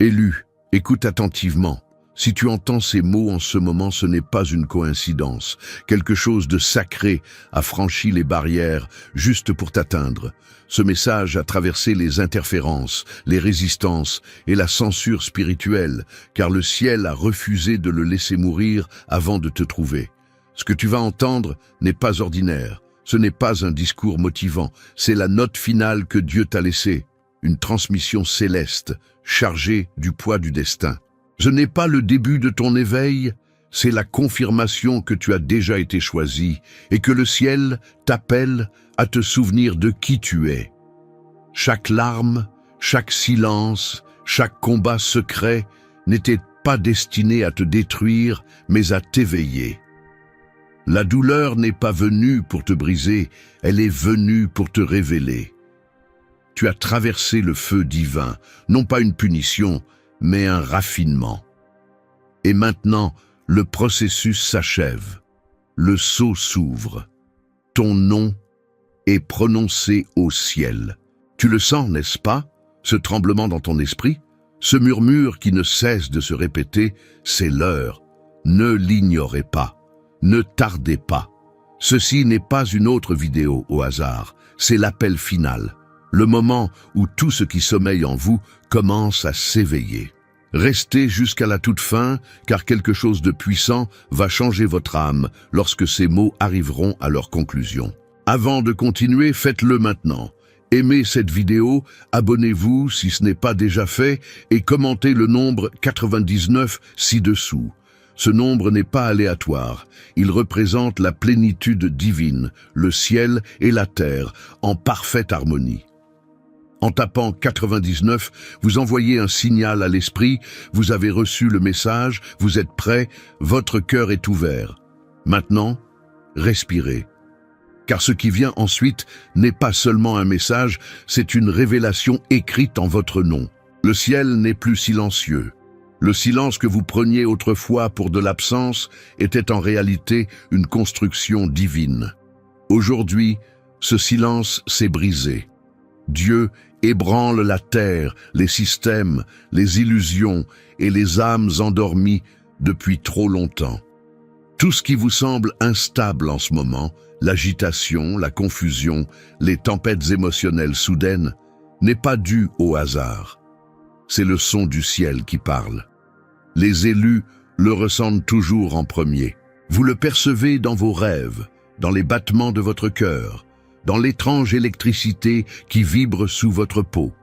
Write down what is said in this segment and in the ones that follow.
Élu, écoute attentivement. Si tu entends ces mots en ce moment, ce n'est pas une coïncidence. Quelque chose de sacré a franchi les barrières juste pour t'atteindre. Ce message a traversé les interférences, les résistances et la censure spirituelle, car le ciel a refusé de le laisser mourir avant de te trouver. Ce que tu vas entendre n'est pas ordinaire. Ce n'est pas un discours motivant. C'est la note finale que Dieu t'a laissée. Une transmission céleste, chargée du poids du destin. Ce n'est pas le début de ton éveil, c'est la confirmation que tu as déjà été choisi et que le ciel t'appelle à te souvenir de qui tu es. Chaque larme, chaque silence, chaque combat secret n'était pas destiné à te détruire, mais à t'éveiller. La douleur n'est pas venue pour te briser, elle est venue pour te révéler. Tu as traversé le feu divin, non pas une punition, mais un raffinement. Et maintenant, le processus s'achève. Le sceau s'ouvre. Ton nom est prononcé au ciel. Tu le sens, n'est-ce pas? Ce tremblement dans ton esprit? Ce murmure qui ne cesse de se répéter, c'est l'heure. Ne l'ignorez pas. Ne tardez pas. Ceci n'est pas une autre vidéo au hasard. C'est l'appel final. Le moment où tout ce qui sommeille en vous commence à s'éveiller. Restez jusqu'à la toute fin, car quelque chose de puissant va changer votre âme lorsque ces mots arriveront à leur conclusion. Avant de continuer, faites-le maintenant. Aimez cette vidéo, abonnez-vous si ce n'est pas déjà fait et commentez le nombre 99 ci-dessous. Ce nombre n'est pas aléatoire, il représente la plénitude divine, le ciel et la terre, en parfaite harmonie. En tapant 99, vous envoyez un signal à l'esprit, vous avez reçu le message, vous êtes prêt, votre cœur est ouvert. Maintenant, respirez. Car ce qui vient ensuite n'est pas seulement un message, c'est une révélation écrite en votre nom. Le ciel n'est plus silencieux. Le silence que vous preniez autrefois pour de l'absence était en réalité une construction divine. Aujourd'hui, ce silence s'est brisé. Dieu ébranle la terre, les systèmes, les illusions et les âmes endormies depuis trop longtemps. Tout ce qui vous semble instable en ce moment, l'agitation, la confusion, les tempêtes émotionnelles soudaines, n'est pas dû au hasard. C'est le son du ciel qui parle. Les élus le ressentent toujours en premier. Vous le percevez dans vos rêves, dans les battements de votre cœur, dans l'étrange électricité qui vibre sous votre peau.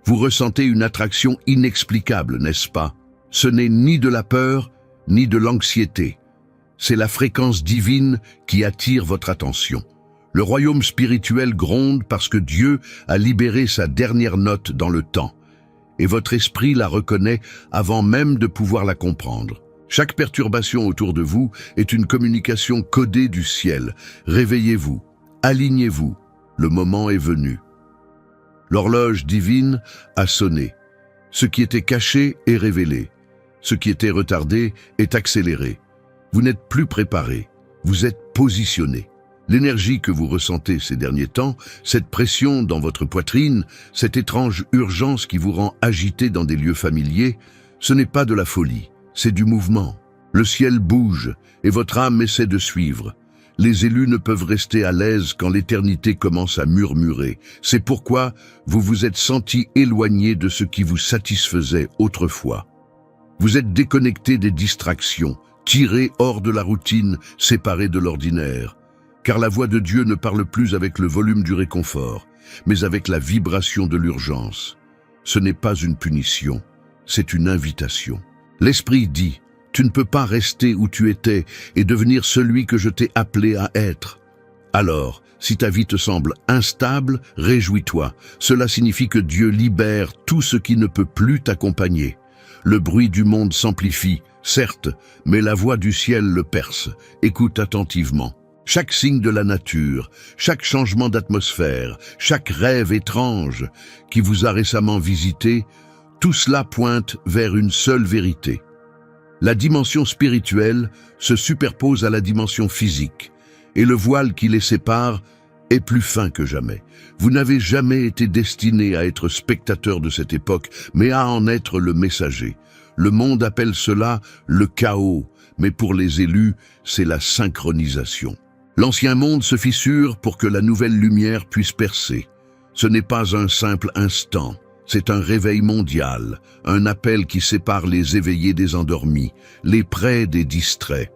Vous ressentez une attraction inexplicable, n'est-ce pas? Ce n'est ni de la peur, ni de l'anxiété. C'est la fréquence divine qui attire votre attention. Le royaume spirituel gronde parce que Dieu a libéré sa dernière note dans le temps. Et votre esprit la reconnaît avant même de pouvoir la comprendre. Chaque perturbation autour de vous est une communication codée du ciel. Réveillez-vous. Alignez-vous, le moment est venu. L'horloge divine a sonné. Ce qui était caché est révélé. Ce qui était retardé est accéléré. Vous n'êtes plus préparé, vous êtes positionné. L'énergie que vous ressentez ces derniers temps, cette pression dans votre poitrine, cette étrange urgence qui vous rend agité dans des lieux familiers, ce n'est pas de la folie, c'est du mouvement. Le ciel bouge et votre âme essaie de suivre. Les élus ne peuvent rester à l'aise quand l'éternité commence à murmurer. C'est pourquoi vous vous êtes senti éloigné de ce qui vous satisfaisait autrefois. Vous êtes déconnecté des distractions, tiré hors de la routine, séparé de l'ordinaire. Car la voix de Dieu ne parle plus avec le volume du réconfort, mais avec la vibration de l'urgence. Ce n'est pas une punition, c'est une invitation. L'Esprit dit: tu ne peux pas rester où tu étais et devenir celui que je t'ai appelé à être. Alors, si ta vie te semble instable, réjouis-toi. Cela signifie que Dieu libère tout ce qui ne peut plus t'accompagner. Le bruit du monde s'amplifie, certes, mais la voix du ciel le perce. Écoute attentivement. Chaque signe de la nature, chaque changement d'atmosphère, chaque rêve étrange qui vous a récemment visité, tout cela pointe vers une seule vérité. La dimension spirituelle se superpose à la dimension physique, et le voile qui les sépare est plus fin que jamais. Vous n'avez jamais été destiné à être spectateur de cette époque, mais à en être le messager. Le monde appelle cela le chaos, mais pour les élus, c'est la synchronisation. L'ancien monde se fissure pour que la nouvelle lumière puisse percer. Ce n'est pas un simple instant, c'est un réveil mondial, un appel qui sépare les éveillés des endormis, les prêts des distraits.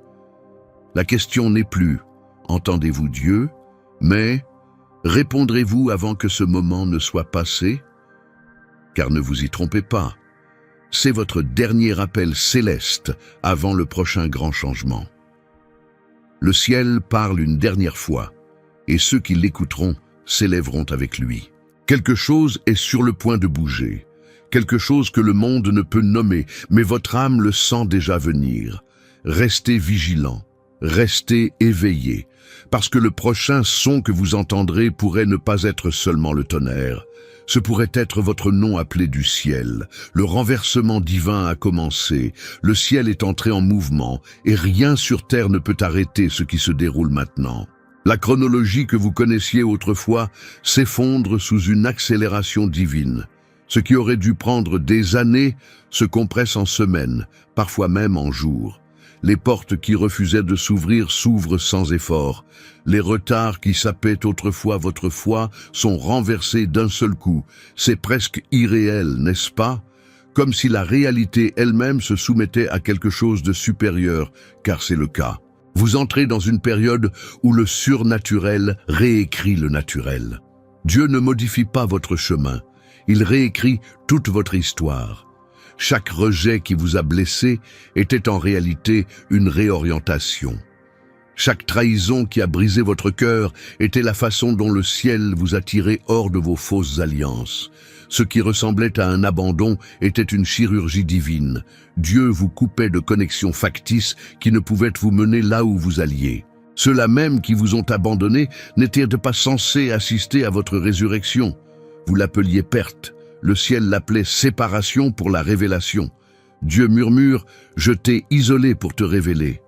La question n'est plus « Entendez-vous Dieu ?» mais « Répondrez-vous avant que ce moment ne soit passé ?» Car ne vous y trompez pas, c'est votre dernier appel céleste avant le prochain grand changement. Le ciel parle une dernière fois, et ceux qui l'écouteront s'élèveront avec lui. Quelque chose est sur le point de bouger, quelque chose que le monde ne peut nommer, mais votre âme le sent déjà venir. Restez vigilant, restez éveillé, parce que le prochain son que vous entendrez pourrait ne pas être seulement le tonnerre. Ce pourrait être votre nom appelé du ciel. Le renversement divin a commencé, le ciel est entré en mouvement, et rien sur terre ne peut arrêter ce qui se déroule maintenant. La chronologie que vous connaissiez autrefois s'effondre sous une accélération divine. Ce qui aurait dû prendre des années se compresse en semaines, parfois même en jours. Les portes qui refusaient de s'ouvrir s'ouvrent sans effort. Les retards qui sapaient autrefois votre foi sont renversés d'un seul coup. C'est presque irréel, n'est-ce pas? Comme si la réalité elle-même se soumettait à quelque chose de supérieur, car c'est le cas. Vous entrez dans une période où le surnaturel réécrit le naturel. Dieu ne modifie pas votre chemin, il réécrit toute votre histoire. Chaque rejet qui vous a blessé était en réalité une réorientation. Chaque trahison qui a brisé votre cœur était la façon dont le ciel vous a tiré hors de vos fausses alliances. Ce qui ressemblait à un abandon était une chirurgie divine. Dieu vous coupait de connexions factices qui ne pouvaient vous mener là où vous alliez. Ceux-là même qui vous ont abandonné n'étaient pas censés assister à votre résurrection. Vous l'appeliez perte. Le ciel l'appelait séparation pour la révélation. Dieu murmure, je t'ai isolé pour te révéler.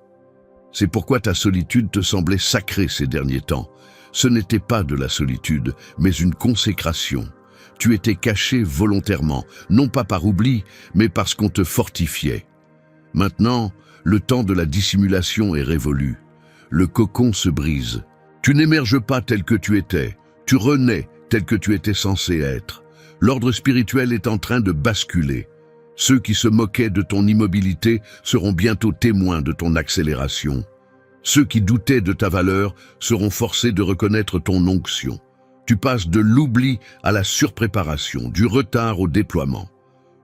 C'est pourquoi ta solitude te semblait sacrée ces derniers temps. Ce n'était pas de la solitude, mais une consécration. Tu étais caché volontairement, non pas par oubli, mais parce qu'on te fortifiait. Maintenant, le temps de la dissimulation est révolu. Le cocon se brise. Tu n'émerges pas tel que tu étais, tu renais tel que tu étais censé être. L'ordre spirituel est en train de basculer. Ceux qui se moquaient de ton immobilité seront bientôt témoins de ton accélération. Ceux qui doutaient de ta valeur seront forcés de reconnaître ton onction. Tu passes de l'oubli à la surpréparation, du retard au déploiement.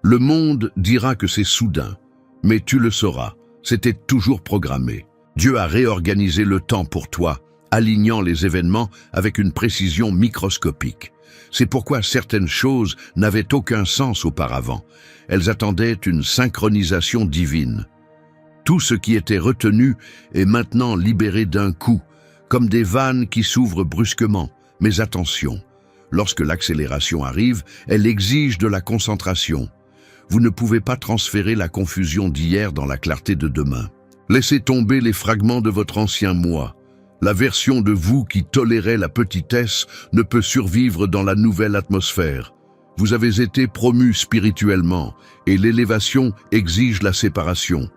Le monde dira que c'est soudain, mais tu le sauras, c'était toujours programmé. Dieu a réorganisé le temps pour toi, alignant les événements avec une précision microscopique. C'est pourquoi certaines choses n'avaient aucun sens auparavant. Elles attendaient une synchronisation divine. Tout ce qui était retenu est maintenant libéré d'un coup, comme des vannes qui s'ouvrent brusquement. Mais attention, lorsque l'accélération arrive, elle exige de la concentration. Vous ne pouvez pas transférer la confusion d'hier dans la clarté de demain. Laissez tomber les fragments de votre ancien moi. La version de vous qui tolérait la petitesse ne peut survivre dans la nouvelle atmosphère. Vous avez été promu spirituellement et l'élévation exige la séparation.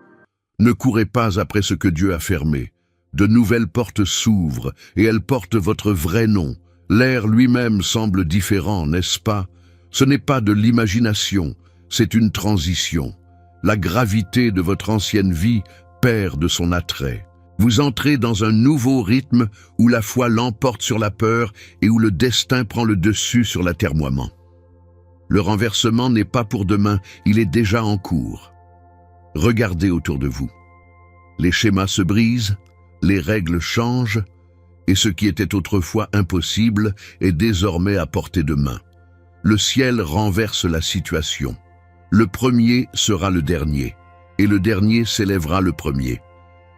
Ne courez pas après ce que Dieu a fermé. De nouvelles portes s'ouvrent et elles portent votre vrai nom. L'air lui-même semble différent, n'est-ce pas? Ce n'est pas de l'imagination, c'est une transition. La gravité de votre ancienne vie perd de son attrait. Vous entrez dans un nouveau rythme où la foi l'emporte sur la peur et où le destin prend le dessus sur l'atermoiement. Le renversement n'est pas pour demain, il est déjà en cours. Regardez autour de vous. Les schémas se brisent, les règles changent, et ce qui était autrefois impossible est désormais à portée de main. Le ciel renverse la situation. Le premier sera le dernier, et le dernier s'élèvera le premier.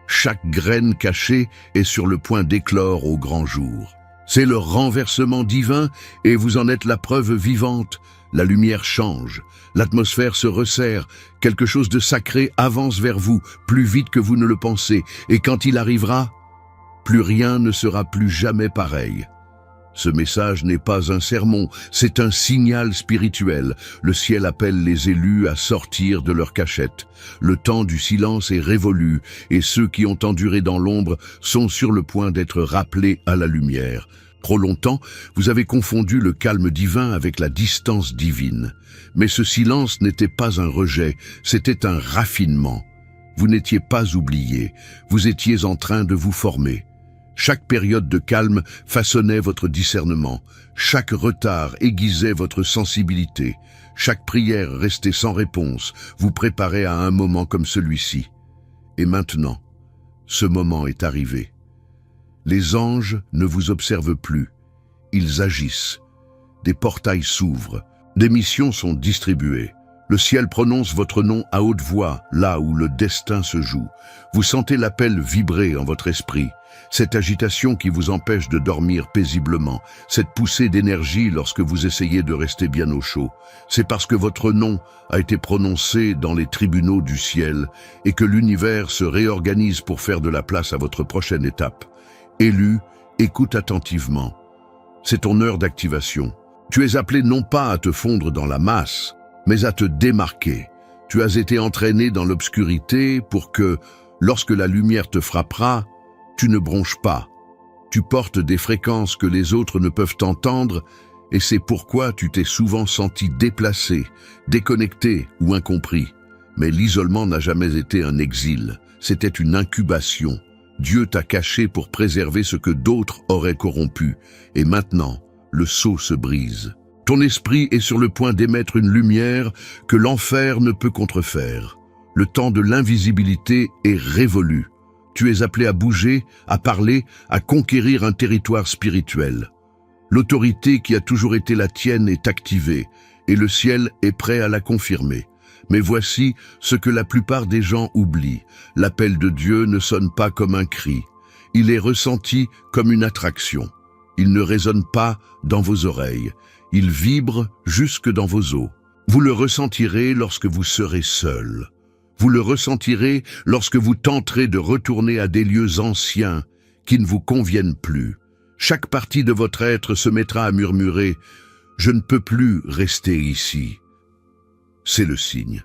Chaque graine cachée est sur le point d'éclore au grand jour. C'est le renversement divin et vous en êtes la preuve vivante. La lumière change, l'atmosphère se resserre, quelque chose de sacré avance vers vous, plus vite que vous ne le pensez, et quand il arrivera, plus rien ne sera plus jamais pareil. Ce message n'est pas un sermon, c'est un signal spirituel. Le ciel appelle les élus à sortir de leur cachette. Le temps du silence est révolu et ceux qui ont enduré dans l'ombre sont sur le point d'être rappelés à la lumière. Trop longtemps, vous avez confondu le calme divin avec la distance divine. Mais ce silence n'était pas un rejet, c'était un raffinement. Vous n'étiez pas oublié, vous étiez en train de vous former. Chaque période de calme façonnait votre discernement. Chaque retard aiguisait votre sensibilité. Chaque prière restait sans réponse vous préparait à un moment comme celui-ci. Et maintenant, ce moment est arrivé. Les anges ne vous observent plus. Ils agissent. Des portails s'ouvrent. Des missions sont distribuées. Le ciel prononce votre nom à haute voix, là où le destin se joue. Vous sentez l'appel vibrer en votre esprit. Cette agitation qui vous empêche de dormir paisiblement, cette poussée d'énergie lorsque vous essayez de rester bien au chaud, c'est parce que votre nom a été prononcé dans les tribunaux du ciel et que l'univers se réorganise pour faire de la place à votre prochaine étape. Élu, écoute attentivement. C'est ton heure d'activation. Tu es appelé non pas à te fondre dans la masse, mais à te démarquer. Tu as été entraîné dans l'obscurité pour que, lorsque la lumière te frappera, tu ne bronches pas. Tu portes des fréquences que les autres ne peuvent entendre et c'est pourquoi tu t'es souvent senti déplacé, déconnecté ou incompris. Mais l'isolement n'a jamais été un exil, c'était une incubation. Dieu t'a caché pour préserver ce que d'autres auraient corrompu. Et maintenant, le sceau se brise. Ton esprit est sur le point d'émettre une lumière que l'enfer ne peut contrefaire. Le temps de l'invisibilité est révolu. Tu es appelé à bouger, à parler, à conquérir un territoire spirituel. L'autorité qui a toujours été la tienne est activée, et le ciel est prêt à la confirmer. Mais voici ce que la plupart des gens oublient. L'appel de Dieu ne sonne pas comme un cri. Il est ressenti comme une attraction. Il ne résonne pas dans vos oreilles. Il vibre jusque dans vos os. Vous le ressentirez lorsque vous serez seul. Vous le ressentirez lorsque vous tenterez de retourner à des lieux anciens qui ne vous conviennent plus. Chaque partie de votre être se mettra à murmurer « Je ne peux plus rester ici ». C'est le signe.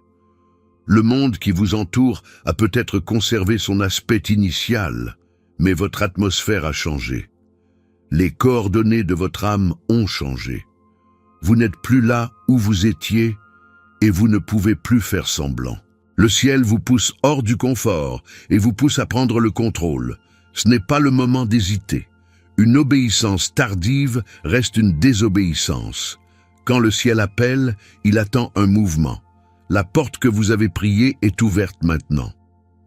Le monde qui vous entoure a peut-être conservé son aspect initial, mais votre atmosphère a changé. Les coordonnées de votre âme ont changé. Vous n'êtes plus là où vous étiez et vous ne pouvez plus faire semblant. Le ciel vous pousse hors du confort et vous pousse à prendre le contrôle. Ce n'est pas le moment d'hésiter. Une obéissance tardive reste une désobéissance. Quand le ciel appelle, il attend un mouvement. La porte que vous avez priée est ouverte maintenant.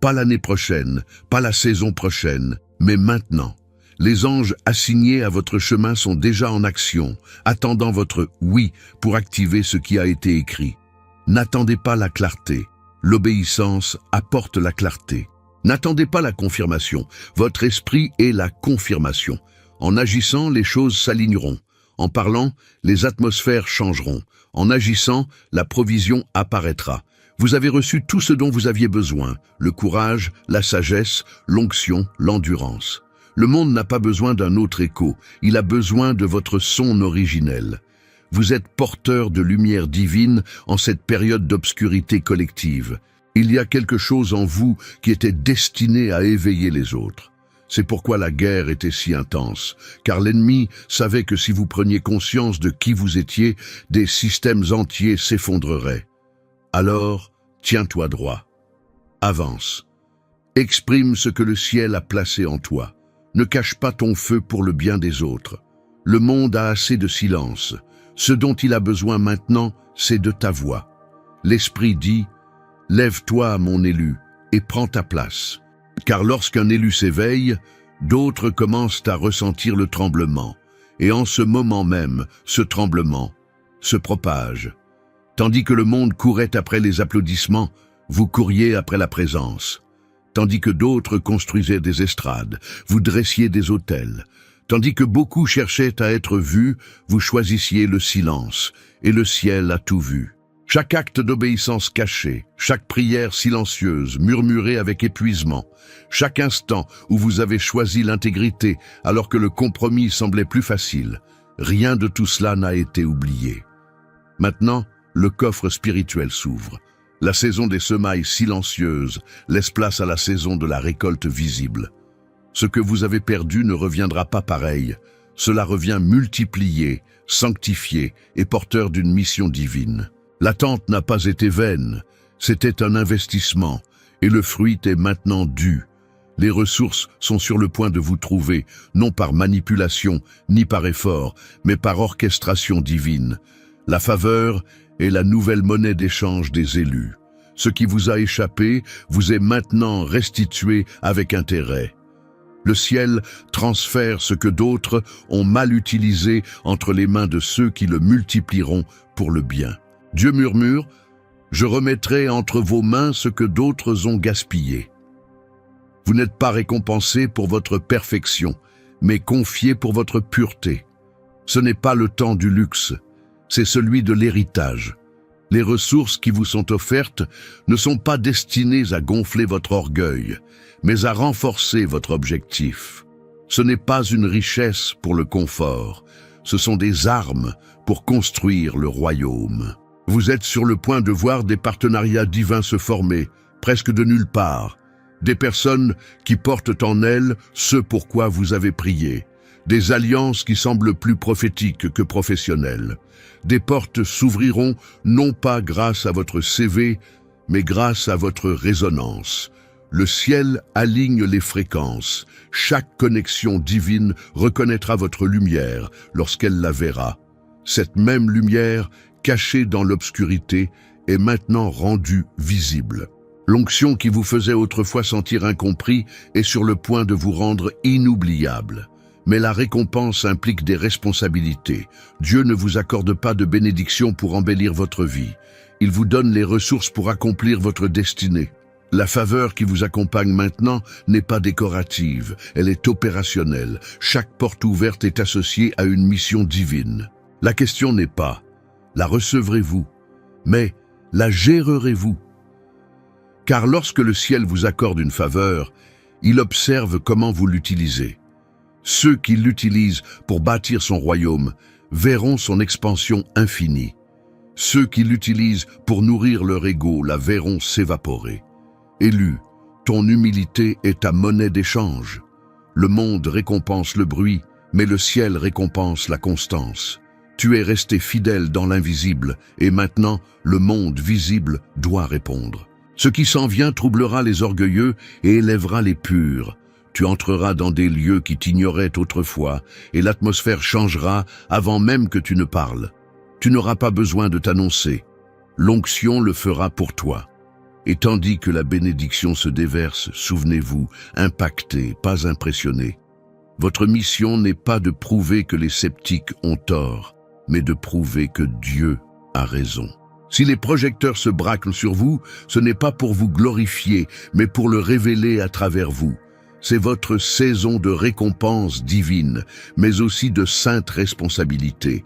Pas l'année prochaine, pas la saison prochaine, mais maintenant. Les anges assignés à votre chemin sont déjà en action, attendant votre « oui » pour activer ce qui a été écrit. N'attendez pas la clarté. L'obéissance apporte la clarté. N'attendez pas la confirmation. Votre esprit est la confirmation. En agissant, les choses s'aligneront. En parlant, les atmosphères changeront. En agissant, la provision apparaîtra. Vous avez reçu tout ce dont vous aviez besoin. Le courage, la sagesse, l'onction, l'endurance. Le monde n'a pas besoin d'un autre écho. Il a besoin de votre son originel. Vous êtes porteur de lumière divine en cette période d'obscurité collective. Il y a quelque chose en vous qui était destiné à éveiller les autres. C'est pourquoi la guerre était si intense, car l'ennemi savait que si vous preniez conscience de qui vous étiez, des systèmes entiers s'effondreraient. Alors, tiens-toi droit. Avance. Exprime ce que le ciel a placé en toi. Ne cache pas ton feu pour le bien des autres. Le monde a assez de silence. Ce dont il a besoin maintenant, c'est de ta voix. L'Esprit dit « Lève-toi, mon élu, et prends ta place. » Car lorsqu'un élu s'éveille, d'autres commencent à ressentir le tremblement. Et en ce moment même, ce tremblement se propage. Tandis que le monde courait après les applaudissements, vous couriez après la présence. Tandis que d'autres construisaient des estrades, vous dressiez des autels. Tandis que beaucoup cherchaient à être vus, vous choisissiez le silence, et le ciel a tout vu. Chaque acte d'obéissance caché, chaque prière silencieuse, murmurée avec épuisement, chaque instant où vous avez choisi l'intégrité alors que le compromis semblait plus facile, rien de tout cela n'a été oublié. Maintenant, le coffre spirituel s'ouvre. La saison des semailles silencieuses laisse place à la saison de la récolte visible. Ce que vous avez perdu ne reviendra pas pareil. Cela revient multiplié, sanctifié et porteur d'une mission divine. L'attente n'a pas été vaine, c'était un investissement, et le fruit est maintenant dû. Les ressources sont sur le point de vous trouver, non par manipulation, ni par effort, mais par orchestration divine. La faveur est la nouvelle monnaie d'échange des élus. Ce qui vous a échappé vous est maintenant restitué avec intérêt. Le ciel transfère ce que d'autres ont mal utilisé entre les mains de ceux qui le multiplieront pour le bien. Dieu murmure, « Je remettrai entre vos mains ce que d'autres ont gaspillé. » Vous n'êtes pas récompensé pour votre perfection, mais confié pour votre pureté. Ce n'est pas le temps du luxe, c'est celui de l'héritage. Les ressources qui vous sont offertes ne sont pas destinées à gonfler votre orgueil, mais à renforcer votre objectif. Ce n'est pas une richesse pour le confort, ce sont des armes pour construire le royaume. Vous êtes sur le point de voir des partenariats divins se former, presque de nulle part. Des personnes qui portent en elles ce pourquoi vous avez prié. Des alliances qui semblent plus prophétiques que professionnelles. Des portes s'ouvriront non pas grâce à votre CV, mais grâce à votre résonance. Le ciel aligne les fréquences. Chaque connexion divine reconnaîtra votre lumière lorsqu'elle la verra. Cette même lumière, cachée dans l'obscurité, est maintenant rendue visible. L'onction qui vous faisait autrefois sentir incompris est sur le point de vous rendre inoubliable. Mais la récompense implique des responsabilités. Dieu ne vous accorde pas de bénédiction pour embellir votre vie. Il vous donne les ressources pour accomplir votre destinée. La faveur qui vous accompagne maintenant n'est pas décorative, elle est opérationnelle. Chaque porte ouverte est associée à une mission divine. La question n'est pas « la recevrez-vous ?» mais « la gérerez-vous ?» Car lorsque le ciel vous accorde une faveur, il observe comment vous l'utilisez. Ceux qui l'utilisent pour bâtir son royaume verront son expansion infinie. Ceux qui l'utilisent pour nourrir leur ego la verront s'évaporer. Élu, ton humilité est ta monnaie d'échange. Le monde récompense le bruit, mais le ciel récompense la constance. Tu es resté fidèle dans l'invisible, et maintenant, le monde visible doit répondre. Ce qui s'en vient troublera les orgueilleux et élèvera les purs. Tu entreras dans des lieux qui t'ignoraient autrefois, et l'atmosphère changera avant même que tu ne parles. Tu n'auras pas besoin de t'annoncer. L'onction le fera pour toi. Et tandis que la bénédiction se déverse, souvenez-vous, impacté, pas impressionné. Votre mission n'est pas de prouver que les sceptiques ont tort, mais de prouver que Dieu a raison. Si les projecteurs se braquent sur vous, ce n'est pas pour vous glorifier, mais pour le révéler à travers vous. C'est votre saison de récompense divine, mais aussi de sainte responsabilité.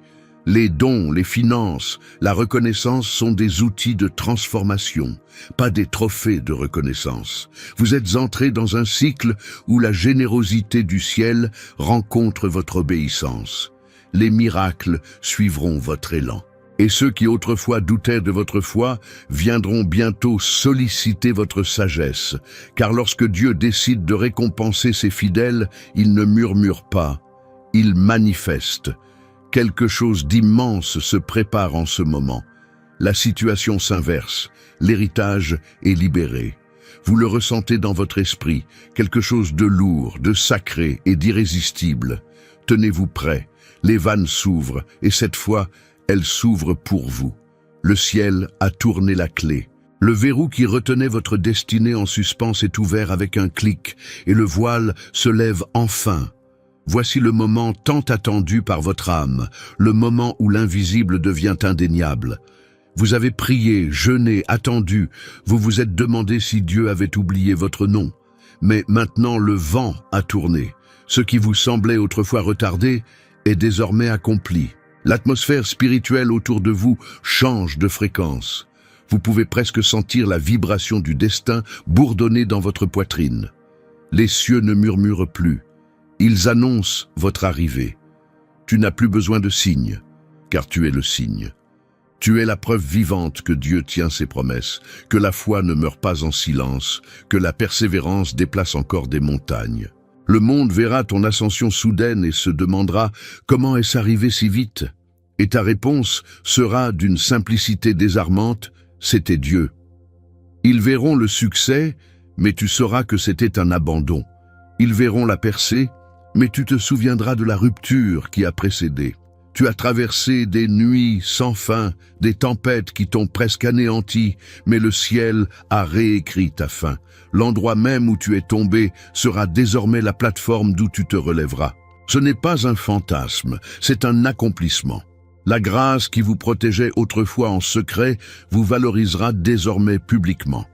Les dons, les finances, la reconnaissance sont des outils de transformation, pas des trophées de reconnaissance. Vous êtes entré dans un cycle où la générosité du ciel rencontre votre obéissance. Les miracles suivront votre élan. Et ceux qui autrefois doutaient de votre foi viendront bientôt solliciter votre sagesse, car lorsque Dieu décide de récompenser ses fidèles, il ne murmure pas, il manifeste. Quelque chose d'immense se prépare en ce moment. La situation s'inverse, l'héritage est libéré. Vous le ressentez dans votre esprit, quelque chose de lourd, de sacré et d'irrésistible. Tenez-vous prêts, les vannes s'ouvrent, et cette fois, elles s'ouvrent pour vous. Le ciel a tourné la clé. Le verrou qui retenait votre destinée en suspens est ouvert avec un clic, et le voile se lève enfin. Voici le moment tant attendu par votre âme, le moment où l'invisible devient indéniable. Vous avez prié, jeûné, attendu, vous vous êtes demandé si Dieu avait oublié votre nom. Mais maintenant le vent a tourné. Ce qui vous semblait autrefois retardé est désormais accompli. L'atmosphère spirituelle autour de vous change de fréquence. Vous pouvez presque sentir la vibration du destin bourdonner dans votre poitrine. Les cieux ne murmurent plus. Ils annoncent votre arrivée. Tu n'as plus besoin de signes, car tu es le signe. Tu es la preuve vivante que Dieu tient ses promesses, que la foi ne meurt pas en silence, que la persévérance déplace encore des montagnes. Le monde verra ton ascension soudaine et se demandera « Comment est-ce arrivé si vite ?» Et ta réponse sera d'une simplicité désarmante « C'était Dieu ». Ils verront le succès, mais tu sauras que c'était un abandon. Ils verront la percée, mais tu te souviendras de la rupture qui a précédé. Tu as traversé des nuits sans fin, des tempêtes qui t'ont presque anéanti, mais le ciel a réécrit ta fin. L'endroit même où tu es tombé sera désormais la plateforme d'où tu te relèveras. Ce n'est pas un fantasme, c'est un accomplissement. La grâce qui vous protégeait autrefois en secret vous valorisera désormais publiquement.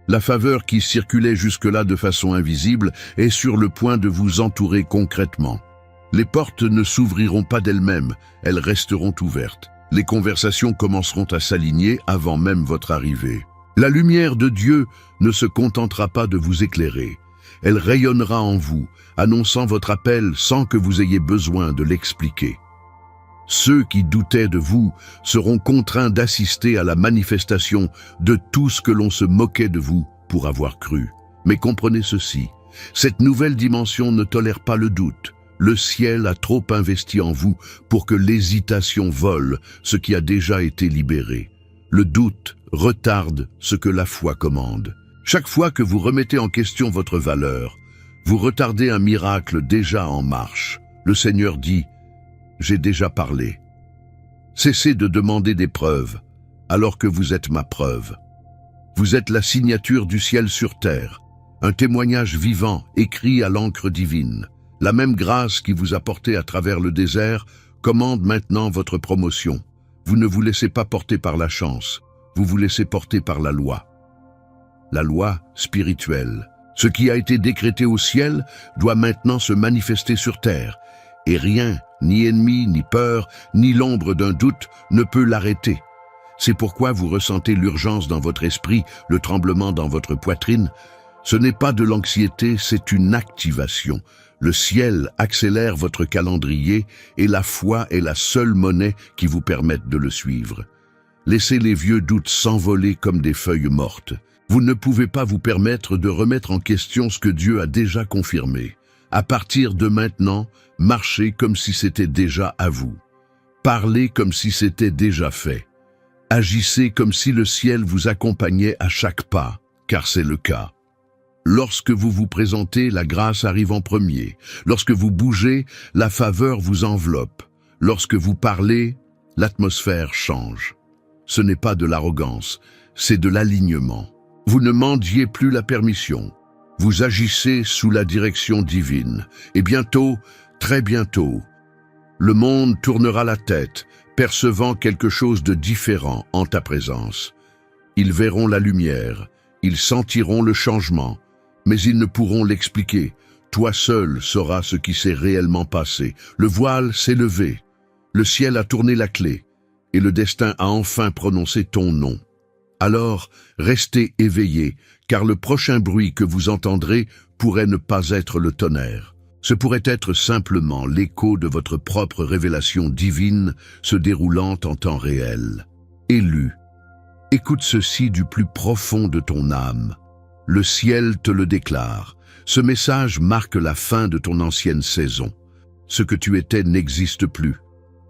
La faveur qui circulait jusque-là de façon invisible est sur le point de vous entourer concrètement. Les portes ne s'ouvriront pas d'elles-mêmes, elles resteront ouvertes. Les conversations commenceront à s'aligner avant même votre arrivée. La lumière de Dieu ne se contentera pas de vous éclairer. Elle rayonnera en vous, annonçant votre appel sans que vous ayez besoin de l'expliquer. Ceux qui doutaient de vous seront contraints d'assister à la manifestation de tout ce que l'on se moquait de vous pour avoir cru. Mais comprenez ceci, cette nouvelle dimension ne tolère pas le doute. Le ciel a trop investi en vous pour que l'hésitation vole ce qui a déjà été libéré. Le doute retarde ce que la foi commande. Chaque fois que vous remettez en question votre valeur, vous retardez un miracle déjà en marche. Le Seigneur dit « J'ai déjà parlé ». Cessez de demander des preuves, alors que vous êtes ma preuve. Vous êtes la signature du ciel sur terre, un témoignage vivant écrit à l'encre divine. La même grâce qui vous a porté à travers le désert commande maintenant votre promotion. Vous ne vous laissez pas porter par la chance, vous vous laissez porter par la loi. La loi spirituelle. Ce qui a été décrété au ciel doit maintenant se manifester sur terre, et rien, ni ennemi, ni peur, ni l'ombre d'un doute ne peut l'arrêter. C'est pourquoi vous ressentez l'urgence dans votre esprit, le tremblement dans votre poitrine. Ce n'est pas de l'anxiété, c'est une activation. Le ciel accélère votre calendrier et la foi est la seule monnaie qui vous permette de le suivre. Laissez les vieux doutes s'envoler comme des feuilles mortes. Vous ne pouvez pas vous permettre de remettre en question ce que Dieu a déjà confirmé. À partir de maintenant, marchez comme si c'était déjà à vous. Parlez comme si c'était déjà fait. Agissez comme si le ciel vous accompagnait à chaque pas, car c'est le cas. Lorsque vous vous présentez, la grâce arrive en premier. Lorsque vous bougez, la faveur vous enveloppe. Lorsque vous parlez, l'atmosphère change. Ce n'est pas de l'arrogance, c'est de l'alignement. Vous ne mendiez plus la permission. Vous agissez sous la direction divine. Et bientôt, très bientôt, le monde tournera la tête, percevant quelque chose de différent en ta présence. Ils verront la lumière, ils sentiront le changement, mais ils ne pourront l'expliquer. Toi seul sauras ce qui s'est réellement passé. Le voile s'est levé, le ciel a tourné la clé, et le destin a enfin prononcé ton nom. Alors, restez éveillés, car le prochain bruit que vous entendrez pourrait ne pas être le tonnerre. Ce pourrait être simplement l'écho de votre propre révélation divine se déroulant en temps réel. Élu, écoute ceci du plus profond de ton âme. Le ciel te le déclare. Ce message marque la fin de ton ancienne saison. Ce que tu étais n'existe plus.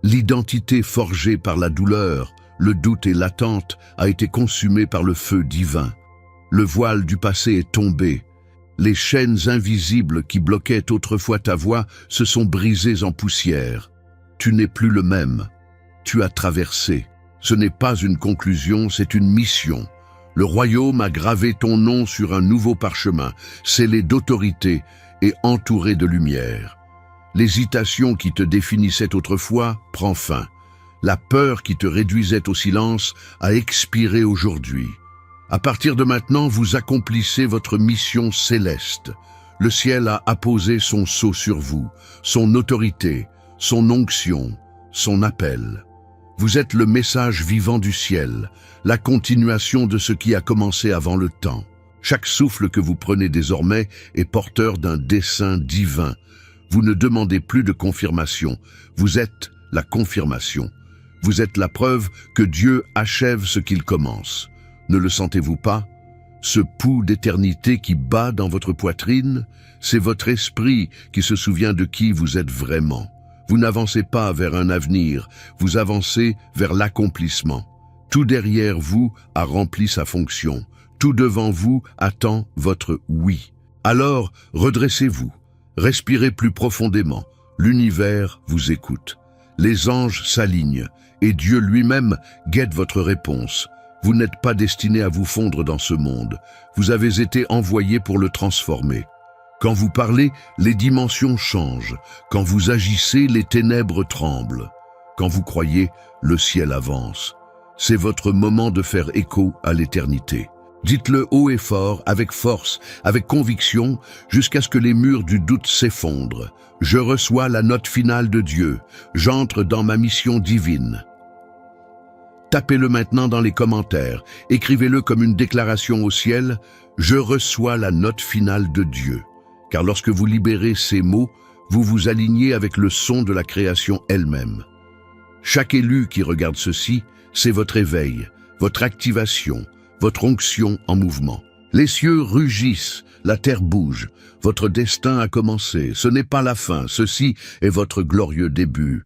L'identité forgée par la douleur, le doute et l'attente a été consumée par le feu divin. Le voile du passé est tombé. Les chaînes invisibles qui bloquaient autrefois ta voix se sont brisées en poussière. Tu n'es plus le même. Tu as traversé. Ce n'est pas une conclusion, c'est une mission. Le royaume a gravé ton nom sur un nouveau parchemin, scellé d'autorité et entouré de lumière. L'hésitation qui te définissait autrefois prend fin. La peur qui te réduisait au silence a expiré aujourd'hui. À partir de maintenant, vous accomplissez votre mission céleste. Le ciel a apposé son sceau sur vous, son autorité, son onction, son appel. Vous êtes le message vivant du ciel, la continuation de ce qui a commencé avant le temps. Chaque souffle que vous prenez désormais est porteur d'un dessein divin. Vous ne demandez plus de confirmation, vous êtes la confirmation. Vous êtes la preuve que Dieu achève ce qu'il commence. Ne le sentez-vous pas? Ce pouls d'éternité qui bat dans votre poitrine, c'est votre esprit qui se souvient de qui vous êtes vraiment. Vous n'avancez pas vers un avenir, vous avancez vers l'accomplissement. Tout derrière vous a rempli sa fonction. Tout devant vous attend votre oui. Alors, redressez-vous. Respirez plus profondément. L'univers vous écoute. Les anges s'alignent et Dieu lui-même guette votre réponse. Vous n'êtes pas destiné à vous fondre dans ce monde. Vous avez été envoyé pour le transformer. Quand vous parlez, les dimensions changent. Quand vous agissez, les ténèbres tremblent. Quand vous croyez, le ciel avance. C'est votre moment de faire écho à l'éternité. Dites-le haut et fort, avec force, avec conviction, jusqu'à ce que les murs du doute s'effondrent. Je reçois la note finale de Dieu. J'entre dans ma mission divine. Tapez-le maintenant dans les commentaires. Écrivez-le comme une déclaration au ciel. Je reçois la note finale de Dieu. Car lorsque vous libérez ces mots, vous vous alignez avec le son de la création elle-même. Chaque élu qui regarde ceci, c'est votre éveil, votre activation, votre onction en mouvement. Les cieux rugissent, la terre bouge. Votre destin a commencé. Ce n'est pas la fin, ceci est votre glorieux début.